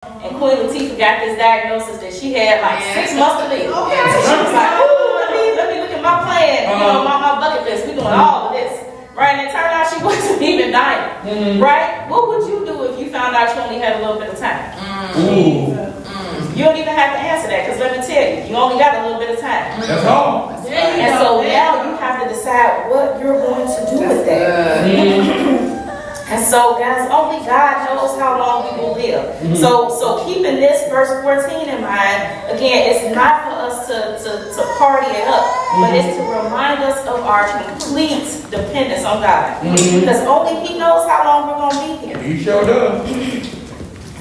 And Queen Latifah got this diagnosis that she had like 6 months to live. Okay. So she was like, ooh, let me look at my plan, my bucket list. We doing all of this. Right? And it turned out she wasn't even dying. Right? What would you do if you found out you only had a little bit of time? You don't even have to answer that, because let me tell you, you only got a little bit of time. That's all. And so now you have to decide what you're going to do with that. And so, guys, only God knows how long we will live. So keeping this verse 14 in mind, again, it's not for us to party it up, but it's to remind us of our complete dependence on God. Because only He knows how long we're going to be here. He sure does.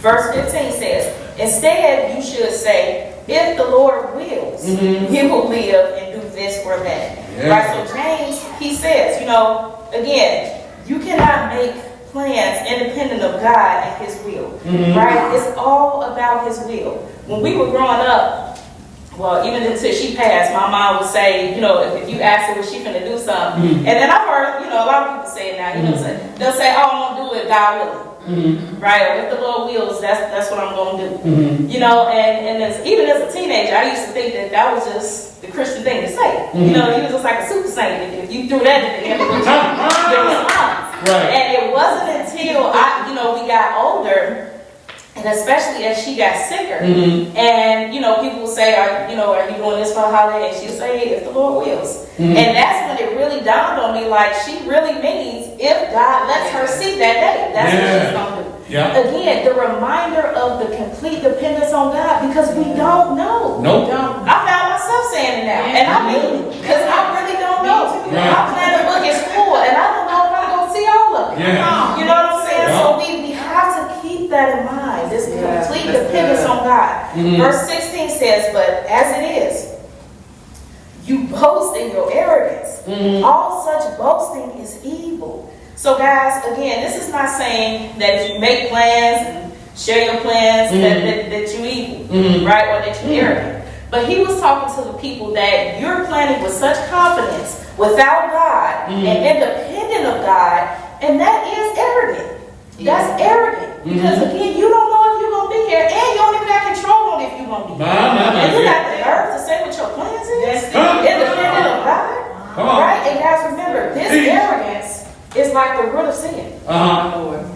Verse 15 says, instead you should say, if the Lord wills, you will live and do this or that. Yeah. Right? So James, he says, again, you cannot make plans independent of God and His will. Right? It's all about His will. When we were growing up, well, even until she passed, my mom would say, if you ask her, was she finna do something? And then I've heard, a lot of people say it now, they'll say, oh, I'm gonna do it, God willing. Right? Or if the Lord wills, that's what I'm gonna do. And even as a teenager, I used to think that was just the Christian thing to say. You was just like a super saint. If you threw that in there, your response. Right. And it wasn't until we got older, and especially as she got sicker, and people would say, are you doing this for a holiday? And she'd say, if the Lord wills. And that's when it really dawned on me, like, she really means if God lets her see that day, that's what she's gonna do. Yeah. Again, the reminder of the complete dependence on God, because we don't know. Nope. I found myself saying it now, and I mean it, because I really don't know. Right. My planning book is full, and I don't know if I'm gonna see all of it. Yeah. You know what I'm saying? Yeah. So we have to keep that in mind, this complete dependence on God. Verse 16 says, but as it is, you boast in your arrogance. All such boasting is evil. So guys, again, this is not saying that if you make plans and share your plans that you evil, right? Or that you arrogant. But he was talking to the people that you're planning with such confidence without God and independent of God, and that is arrogant. That's arrogant. Because again, you don't know if you're going to be here, and you don't even have control on if you're going to be here. And you got the nerve to say what your plans is? Independent of God. Right? And guys, remember, this arrogance is like the root of sin.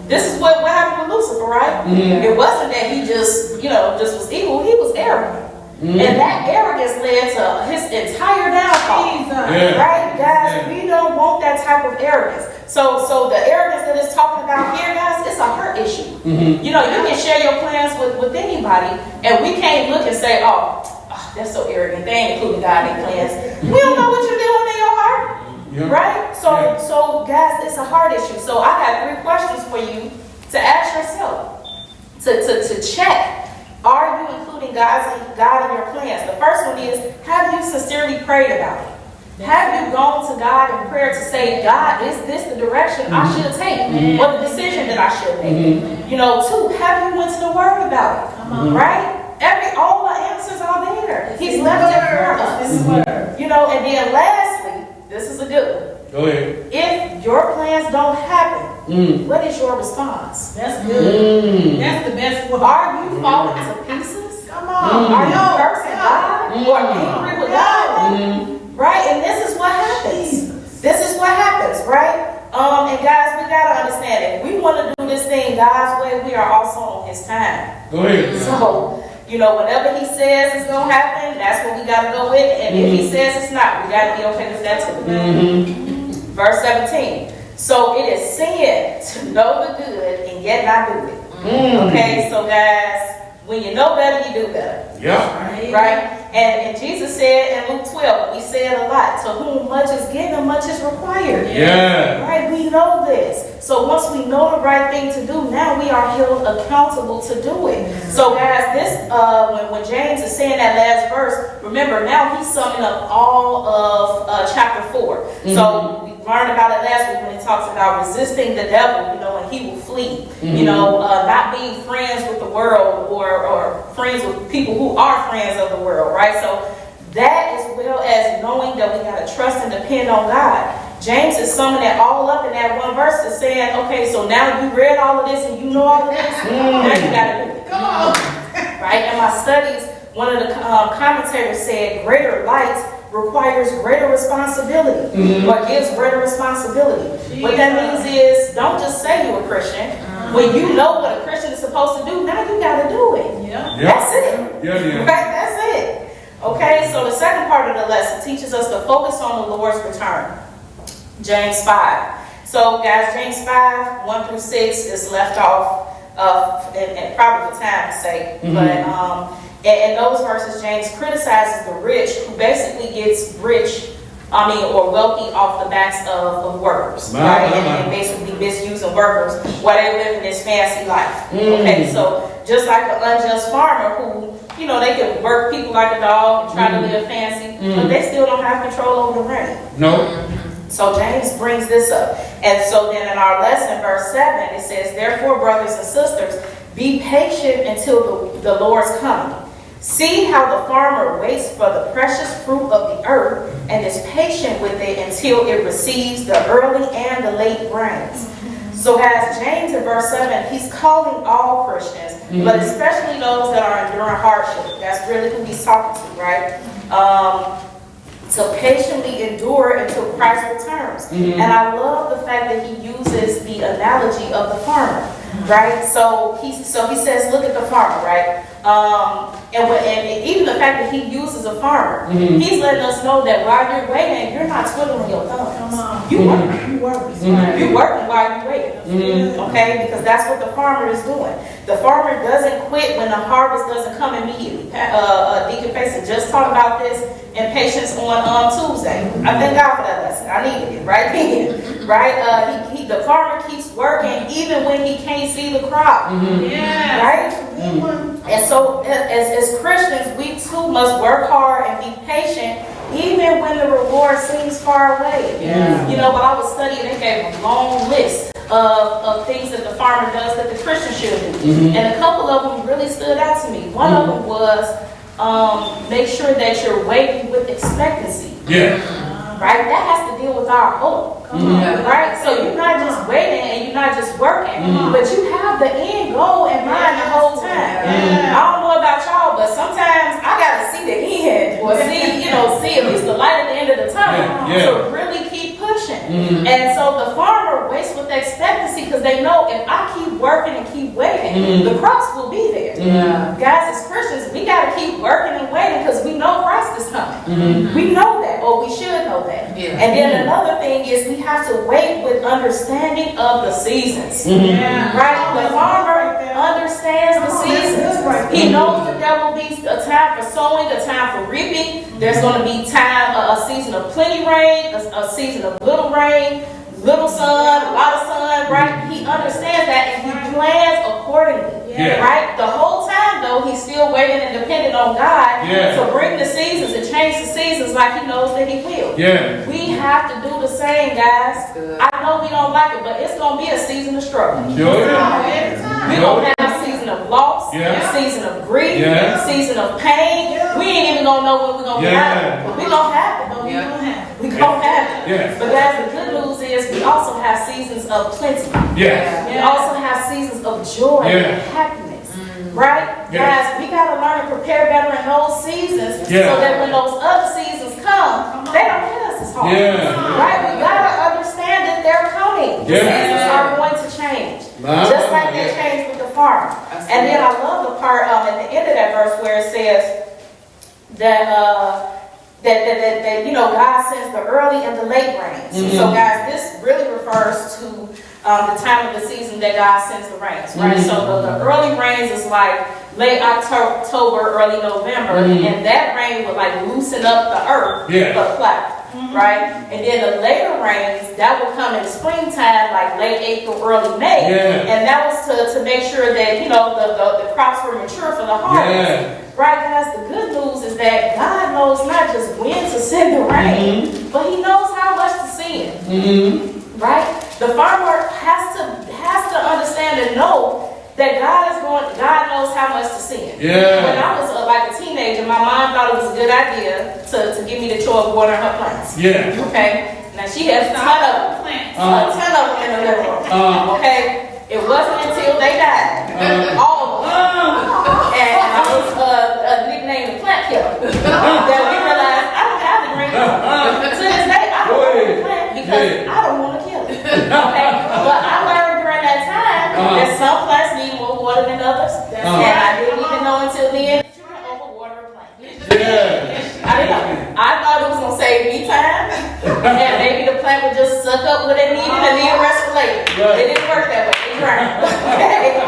This is what happened with Lucifer, right? It wasn't that he just was evil. He was arrogant. And that arrogance led to his entire downfall. Right, guys? We don't want that type of arrogance. So the arrogance that it's talking about here, guys, it's a hurt issue. You can share your plans with anybody, and we can't look and say, oh, that's so arrogant. They ain't including God in their plans. We don't know what you're doing in your heart. Right? So guys, it's a heart issue. So I got 3 questions for you to ask yourself, to check. Are you including God in your plans? The first one is, have you sincerely prayed about it? Have you gone to God in prayer to say, God, is this the direction I should take? Or the decision that I should make? 2, have you went to the Word about it? Right? All the answers are there. He's left it for us. And then lastly, this is a good one. Go ahead. If your plans don't happen, what is your response? That's good. That's the best one. Are you falling to pieces? Come on. Are you cursing God? Or angry with God? Right? And this is what happens. This is what happens, right? And guys, we gotta understand, if we want to do this thing God's way, we are also on His time. Go ahead. So, whatever He says is gonna happen, that's what we gotta go with. And if He says it's not, we gotta be okay with that too. Verse 17. So it is sin to know the good and yet not do it. Okay, so guys, when you know better, you do better. Yeah. Right? And Jesus said in Luke 12, we say it a lot, to whom much is given, much is required. Yeah. Right? We know this. So once we know the right thing to do, now we are held accountable to do it. So guys, this when James is saying that last verse, remember now he's summing up all of chapter 4. So we learned about it last week when it talks about resisting the devil, and he will flee. Not being friends with the world or friends with people who are friends of the world, right? So that, as well as knowing that we got to trust and depend on God. James is summing that all up in that one verse, is saying, okay, so now you read all of this and you know all of this, now you got to do it. Come on. Right? In my studies, one of the commentators said greater light requires greater responsibility or gives greater responsibility. What that means is don't just say you're a Christian. When you know what a Christian is supposed to do, now you got to do it. Yeah. That's it. Yeah. Right? That's it. Okay, so the second part of the lesson teaches us to focus on the Lord's return. James 5. So guys, James 5, 1 through 6 is left off and probably for time's sake. But in those verses, James criticizes the rich who basically gets rich, or wealthy off the backs of workers, right? And basically misusing workers while they live in this fancy life. Okay, so just like an unjust farmer who, they can work people like a dog and try to live fancy, but they still don't have control over the rain. No. So James brings this up. And so then in our lesson, verse 7, it says, therefore, brothers and sisters, be patient until the Lord's coming. See how the farmer waits for the precious fruit of the earth and is patient with it until it receives the early and the late rains. So guys, James in verse 7, he's calling all Christians, but especially those that are enduring hardship. That's really who he's talking to, right? To patiently endure until Christ returns. And I love the fact that he uses the analogy of the farmer, right? So he says, look at the farmer, right? And even the fact that he uses a farmer, he's letting us know that while you're waiting, you're not twiddling your thumbs. Come on. You working. You working. You're working while you're waiting. Okay? Because that's what the farmer is doing. The farmer doesn't quit when the harvest doesn't come immediately. Deacon Payson just talked about this in Patience on Tuesday. I thank God for that lesson. I needed it right then. Right? The farmer keeps working even when he can't see the crop. Yeah. Right? And so as Christians, we too must work hard and be patient even when the reward seems far away. Yeah. While I was studying, they gave a long list of things that the farmer does that the Christian should do. And a couple of them really stood out to me. One of them was make sure that you're waiting with expectancy. Yeah. Right? That has to deal with our hope. Right? So you're not just waiting and you're not just working, but you have the end goal in mind the whole time. I don't know about y'all, but sometimes I gotta see the end or see at least the light at the end of the tunnel to really keep pushing. And so the farmer waits with expectancy because they know if I keep working and keep waiting, the crops will be there. Guys, as Christians, we gotta keep working and waiting because we know Christ is coming. We know that, or we should know that. And then another thing is we have to wait with understanding of the seasons. Right? The farmer understands the seasons. He knows that there will be a time for sowing, a time for reaping. There's going to be a season of plenty rain, a season of little rain, little sun, a lot of sun, right? He understands that and he plans accordingly. Right? The whole time though, he's still waiting and dependent on God to bring the seasons and change the seasons like he knows that he will. We have to do the same, guys. I know we don't like it, but it's going to be a season of struggle. We're going to have a season of loss, a season of grief, a season of pain. We ain't even going to know when we're going to be out of it, but we're going to have it. We're going to have it. But guys, the good news is we also have seasons of plenty. We also have seasons of joy and happiness. Right? Guys, we got to learn to prepare better in those seasons so that when those other seasons come, they don't hit us as hard. Right? We got to understand that they're coming. The seasons are going to change. Just like they changed with the farmer. And then I love the part at the end of that verse where it says that God sends the early and the late rains. So guys, this really refers to the time of the season that God sends the rains, right? So the early rains is like late October, early November, and that rain would like loosen up the earth for plowing. Right? And then the later rains, that will come in springtime, like late April, early May. And that was to make sure that, the crops were mature for the harvest. Right, guys? The good news is that God knows not just when to send the rain, but he knows how much to send. Right? The farmer has to understand and know that God knows how much to send. When I was like a teenager, my mom thought it was a good idea to give me the chore of watering her plants. Okay? Now she has a ton of them. A ton of them in the living room. Okay? It wasn't until they died. All of them. And I was nicknamed the plant killer. That we realized I don't have the green thumb. To this day, I don't want to plant because I don't want to kill it. Okay? But I learned during that time that some plants need more water than others. And I didn't even know until then that you can overwater a plant. I didn't know. I thought it was going to save me time. And maybe the plant would just suck up what it needed and leave the rest for later. It didn't work that way. It drowned. Okay?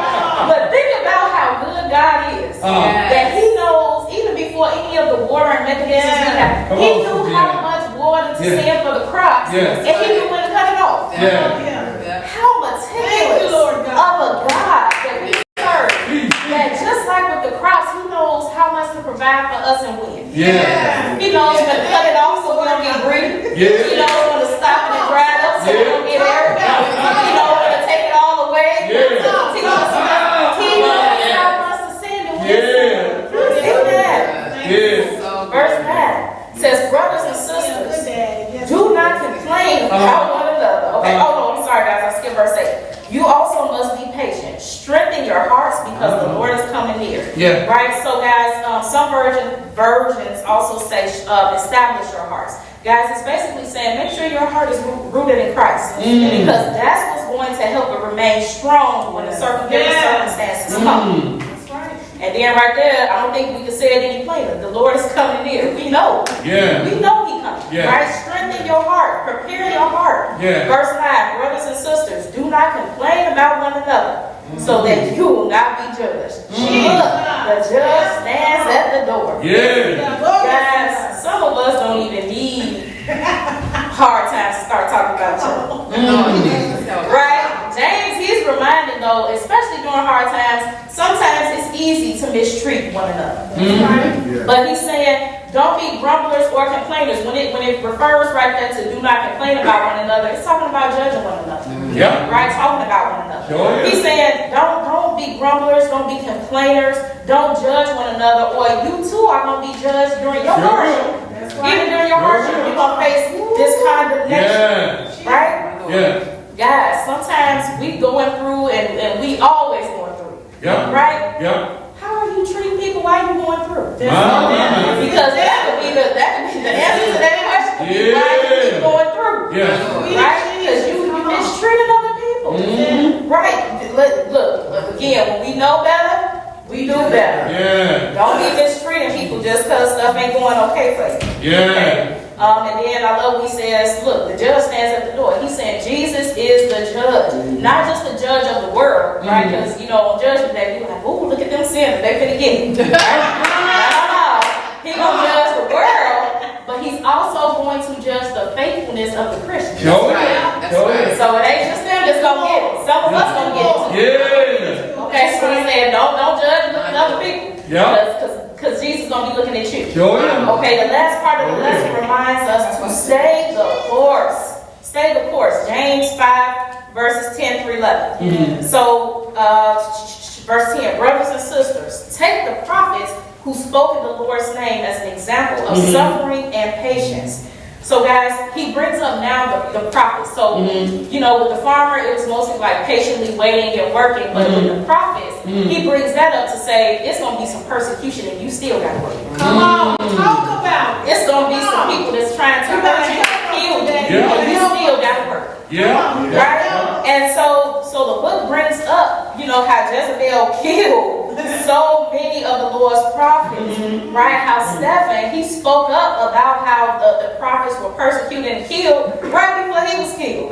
But think about how good God is. That He knows, even before any of the watering mechanisms we have, He knew how much water to send for the crops. And He knew when to cut it off. How meticulous of a God that we serve. That just like with the crops, He knows how much to provide for us and when. He knows when to cut it off so we don't get greedy. He knows when to stop it and dry it up so we don't get arrogant. He knows when to take it all away. He knows how much to send and when. Verse 9 says, brothers and sisters, do not complain about one another. Okay, oh no, I'm sorry guys, I skipped verse 8. You also must be patient. Strengthen your hearts because the Lord is coming near. Right? So guys, some versions also say establish your hearts. Guys, it's basically saying make sure your heart is rooted in Christ. Because that's what's going to help it remain strong when the circumstances come. And then right there, I don't think we can say it any plainer. The Lord is coming near. We know. We know He comes. Right? Strengthen your heart. Prepare your heart. Verse 9, brothers and sisters, do not complain about one another, so that you will not be judged. Look, the judge stands at the door. Guys, some of us don't even need hard times to start talking about church. Right? James, he's reminded though, especially during hard times, sometimes it's easy to mistreat one another. But he's saying, don't be grumblers or complainers. When it refers right there to do not complain about one another, it's talking about judging one another. Right? Talking about one another. He's saying, don't be grumblers, don't be complainers, don't judge one another, or you too are going to be judged during your hardship. Even during your hardship, you're going to face this condemnation. Right? Guys, sometimes we going through and we always going through. Right? How are you treating people while you going through? Because that could be the answer to that question. Why you keep going through? Right? Because you mistreating other people. Right? Look, again, when we know better, we do better. Don't be mistreating people just because stuff ain't going okay for you. Okay? And then I love what he says, look, the judge stands at the door. He's saying Jesus is the judge, not just the judge of the world, right? Because, on Judgment Day, people are like, oh, look at them sinners, they finna get it. No. He's going to judge the world, but he's also going to judge the faithfulness of the Christians. That's right. So it ain't just them that's going to get it. Some of us going to get it too. Okay, so he's saying, don't judge other people. Because Jesus is going to be looking at you. Okay, the last part of the lesson reminds us to stay the course. Stay the course. James 5, verses 10 through 11. So, verse 10, brothers and sisters, take the prophets who spoke in the Lord's name as an example of suffering and patience. So guys, he brings up now the prophets. So, with the farmer, it was mostly like patiently waiting and working. But with the prophets, he brings that up to say, it's going to be some persecution and you still got to work. Come on, talk about it. It's going to be some people that's trying to hurt you and kill you. And you still got to work. Right? And so the book brings up, how Jezebel killed so many of the Lord's prophets, right? How Stephen, he spoke up about how the prophets were persecuted and killed right before he was killed.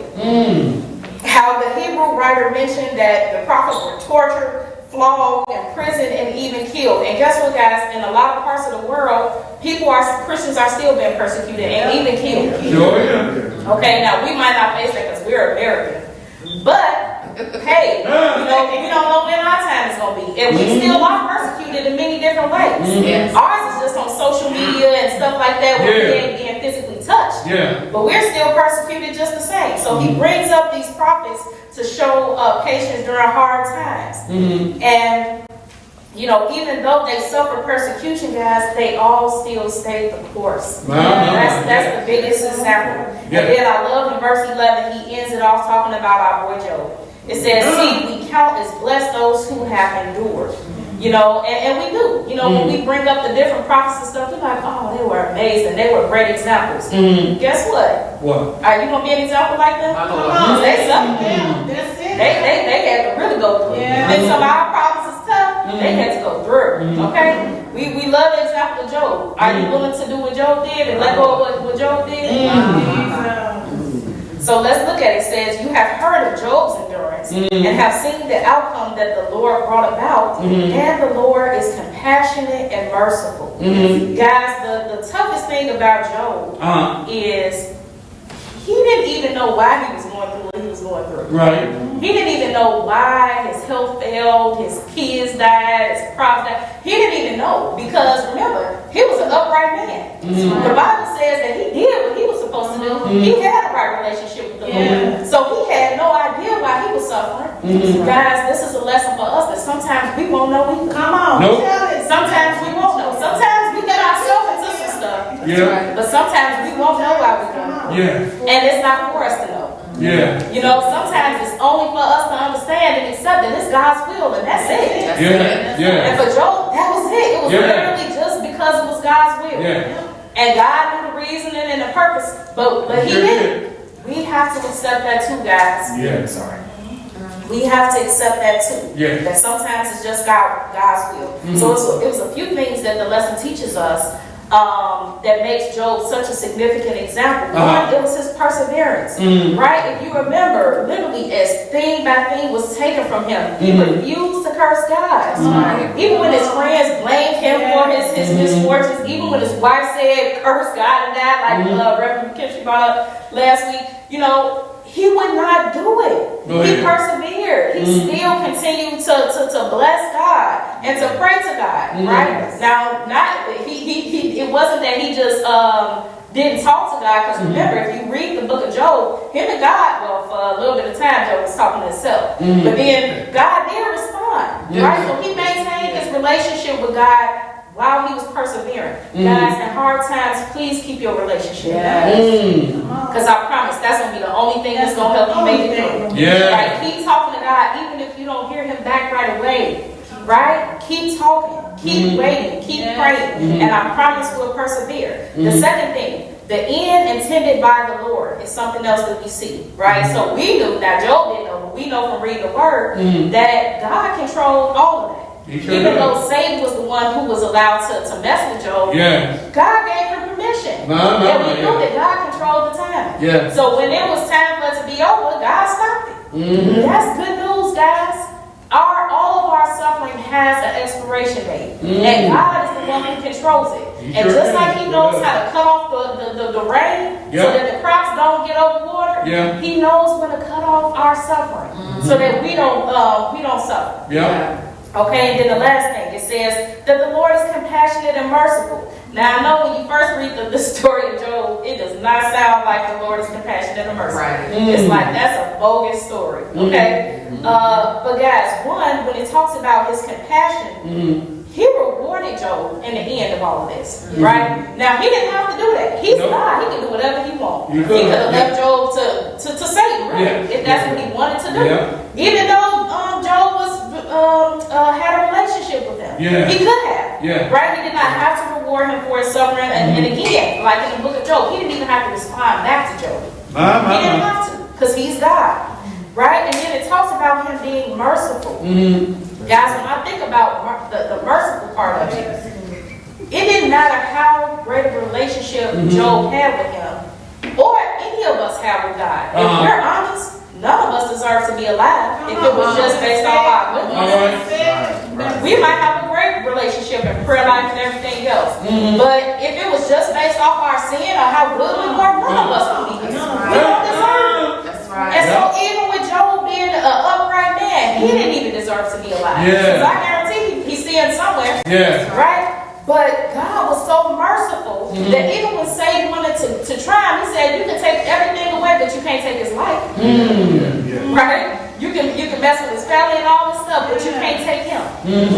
How the Hebrew writer mentioned that the prophets were tortured, flogged, imprisoned, and even killed. And guess what, guys? In a lot of parts of the world, Christians are still being persecuted and even killed. Okay, now we might not face that because we're American. But, hey, we don't know when our time is going to be. And we still are persecuted in many different ways. Ours is just on social media and stuff like that where we ain't being physically touched. But we're still persecuted just the same. So he brings up these prophets to show patience during hard times. And, even though they suffer persecution, guys, they all still stayed the course. That's the biggest example. And then I love in verse 11, he ends it off talking about our boy Job. It says, see, we count as blessed those who have endured. You know, and we do. You know, when we bring up the different prophets and stuff, we're like, oh, they were amazing. They were great examples. Guess what? What? Are you going to be an example like them? Come on. They suffered. Yeah, that's it. They had to really go through. Yeah. You think some of our problems is tough? They had to go through. Okay? We love the example of Job. Are you willing to do what Job did and let go of what Job did? So let's look at it. It says, you have heard of Job's endurance and have seen the outcome that the Lord brought about, and the Lord is compassionate and merciful. Guys, the toughest thing about Job is he didn't even know why he was going through what he was going through. Right. He didn't even know why his health failed, his kids died, his crops died. He didn't even know, because remember, he was an upright man. The Bible says that he did what he was supposed to do. He had a right relationship with the Lord. So he had no idea why he was suffering. Guys, this is a lesson for us that sometimes we won't know either. Come on. Nope. Tell it. Sometimes we won't know. Sometimes we get ourselves into some stuff. Yeah. But sometimes we won't know why we don't know. Yeah. And it's not for us to know. Yeah. You know, sometimes it's only for us to understand and accept that it's God's will, and that's it. Yeah. Yeah. And for Job, that was it. It was literally just because it was God's will. Yeah. And God knew the reasoning and the purpose, but he didn't. We have to accept that too, guys. Yeah. Sorry. We have to accept that too. Yeah. That sometimes it's just God's will. So it was a few things that the lesson teaches us that makes Job such a significant example. One, it was his perseverance, right? If you remember, literally as thing by thing was taken from him, he refused to curse God. Even when his friends blamed him for his misfortunes, even when his wife said, curse God and that, like Reverend McKinstry brought up last week, you know, he would not do it. He persevered. He still continued to bless God and to pray to God, right? Now, it wasn't that he just didn't talk to God, because remember, if you read the book of Job, him and God, well, for a little bit of time, Job was talking to himself. But then God did respond, right? So he maintained his relationship with God while he was persevering. Guys, in hard times, please keep your relationship. Because I promise that's going to be the only thing that's going to help you make it through. Right? Keep talking to God, even if you don't hear him back right away. Right? Keep talking. Keep waiting. Keep praying. And I promise we'll persevere. The second thing, the end intended by the Lord is something else that we see. Right? So we knew, now Job didn't know, but we know from reading the word that God controlled all of that. Even though Satan was the one who was allowed to mess with Job, God gave him permission. And we knew that God controlled the time. So when it was time for it to be over, God stopped it. That's good news, guys. All of our suffering has an expiration date. And God is the one who controls it. And just like he knows how to cut off the rain so that the crops don't get overwatered, he knows when to cut off our suffering so that we don't suffer. Okay, and then the last thing, it says that the Lord is compassionate and merciful. Now, I know when you first read the story of Job, it does not sound like the Lord is compassionate and merciful. It's like, that's a bogus story, okay? But guys, one, when it talks about his compassion, he rewarded Job in the end of all of this, right? Now, he didn't have to do that. He's God. He can do whatever he wants. He could have left Job to Satan, right? If that's what he wanted to do. Even though Job had a relationship with him. He could have. Right? He did not have to reward him for his suffering. And again, like in the book of Job, he didn't even have to respond back to Job. He didn't have to, because he's God. Right? And then it talks about him being merciful. Guys, when I think about the merciful part of it, it didn't matter how great a relationship Job had with him, or any of us have with God. If we're honest, none of us deserve to be alive if it was just based off our goodness. We might have a great relationship and prayer life and everything else. But if it was just based off our sin or how good we were, none of us would be here. We don't deserve it. And so even with Job being an upright man, he didn't even deserve to be alive. Because I guarantee he's sin somewhere. Right? But God was so merciful that even when Satan wanted to try him, he said, you can take everything away, but you can't take his life. Right? You can mess with his family and all this stuff, but you can't take him.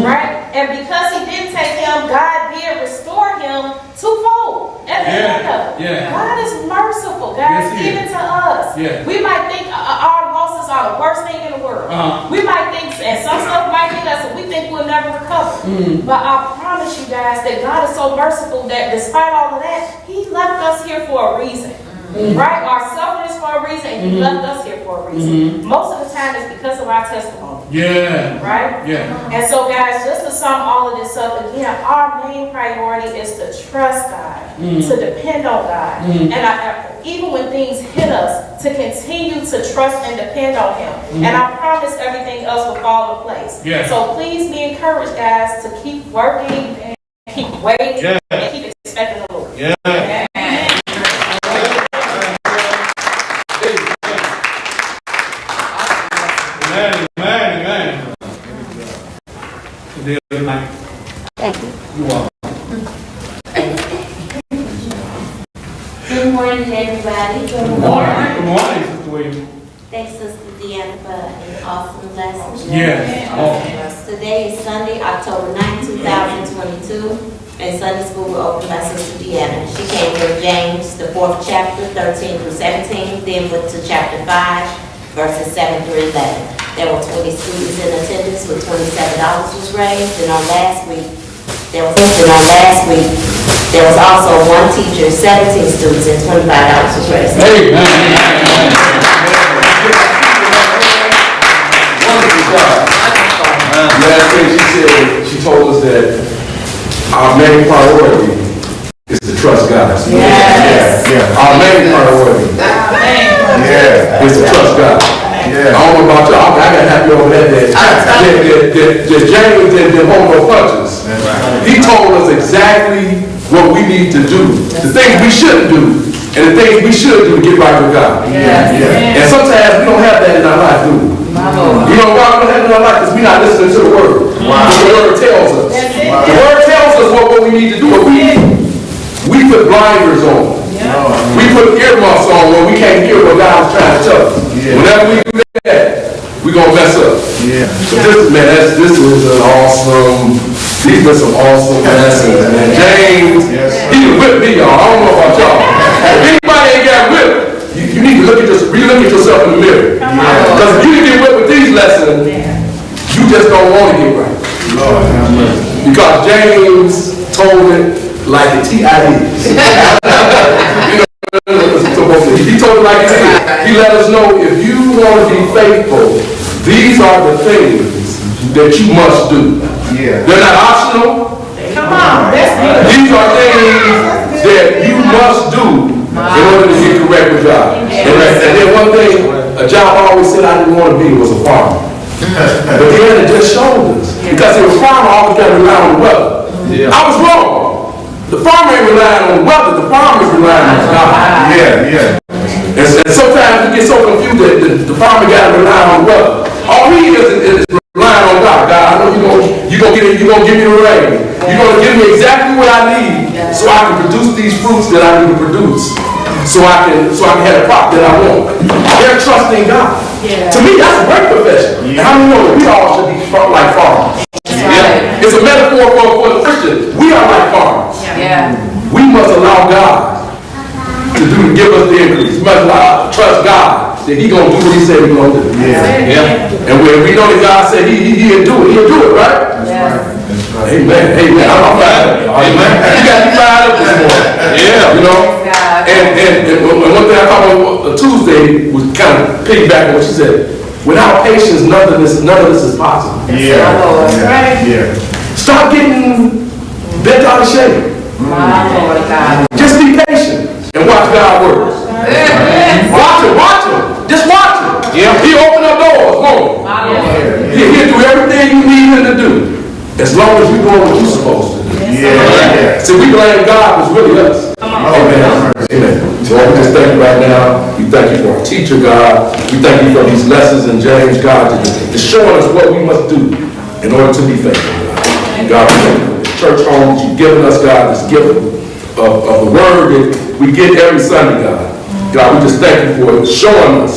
Right? And because he didn't take him, God did restore him twofold at the end of it. God is merciful, guys, even to us. We might think our loss is losses are the worst thing in the world. We might think, and some stuff might hit us, and we think we'll never recover. But I promise you guys that God is so merciful that despite all of that, He left us here for a reason. Right? Our suffering is for a reason, and He left us here for a reason. Most of the time it's because of our testimony. Yeah. Right? Yeah. And so guys, just to sum all of this up again, our main priority is to trust God, to depend on God. And even when things hit us, to continue to trust and depend on Him. And I promise everything else will fall in place. Yeah. So please be encouraged, guys, to keep working and keep waiting and keep expecting the Lord. Yeah. Amen. Amen. Thank you. You are. Good morning, everybody. Good morning. Good morning, Sister Williams. Thanks, Sister Deanna, for an awesome lesson. Yes. Today is Sunday, October 9, 2022, and Sunday school will open by Sister Deanna. She came from James, the 4th chapter, 13 through 17, then went to chapter 5, verses 7 through 11. There were 20 students in attendance with $27 was raised, and on last week, there was also one teacher, 17 students, and $25 was raised. Amen. Wonderful job. Last thing she told us that our main priority is to trust God. Yes. Our main priority is to trust God. I don't know about y'all, I got happy over that James didn't hold no punches. He told us exactly what we need to do, the things we shouldn't do, and the things we should do to get right with God. And sometimes we don't have that in our life, do we? You know why we don't have it in our life? Because we're not listening to the Word. What the Word tells us. The Word tells us what we need to do, but we put blinders on. We put earmuffs on when we can't hear what God's trying to tell us. Whenever we do that, we're going to mess up. But this was an awesome, these were some awesome lessons, man. James, he whipped me, y'all. I don't know about y'all. If anybody ain't got whipped, you need to look at yourself in the mirror. Because if you didn't get whipped with these lessons, you just don't want to get right. Because James told it like the T.I.D. He told it like it is. He let us know if you want to be faithful, these are the things that you must do. They're not optional. Come on, that's good. These are things that you must do in order to get correct with God. And then one thing, a job I always said I didn't want to be was a farmer. But then it just showed us. Because a farmer always got to rely on the weather. I was wrong. The farmer ain't relying on the weather, the farmer's relying on God. And sometimes we get so confused that the farmer got to rely on the weather. All he is relying on God. God, I know you're gonna give me the rain. You're gonna give me exactly what I need so I can produce these fruits that I need to produce. So I can have a crop that I want. They're trusting God. To me, that's a great profession. And how many know that we all should be like farmers? It's a metaphor for the Christian. We are like farmers. We must allow God to give us the increase. We must trust God that He gonna do what He said He gonna do. And when we know that God said He'll do it, right? Amen. I'm fired up. Amen. You got to be fired up this morning. You know? And one thing I talked about Tuesday was kind of piggyback on what she said. Without patience, none of this is possible. Stop getting bent out of shape. Just be patient and watch God work. Watch him. Just watch him. He'll open up doors for you. He'll do everything you need him to do. As long as you're doing what you're supposed to do. See, we blame God, but it's really us. Amen. So we just thank you right now. We thank you for our teacher, God. We thank you for these lessons in James, God, to showing us what we must do in order to be faithful, God. God, we thank you for the church home that you've given us, God, this gift of the word that we get every Sunday, God. God, we just thank you for showing us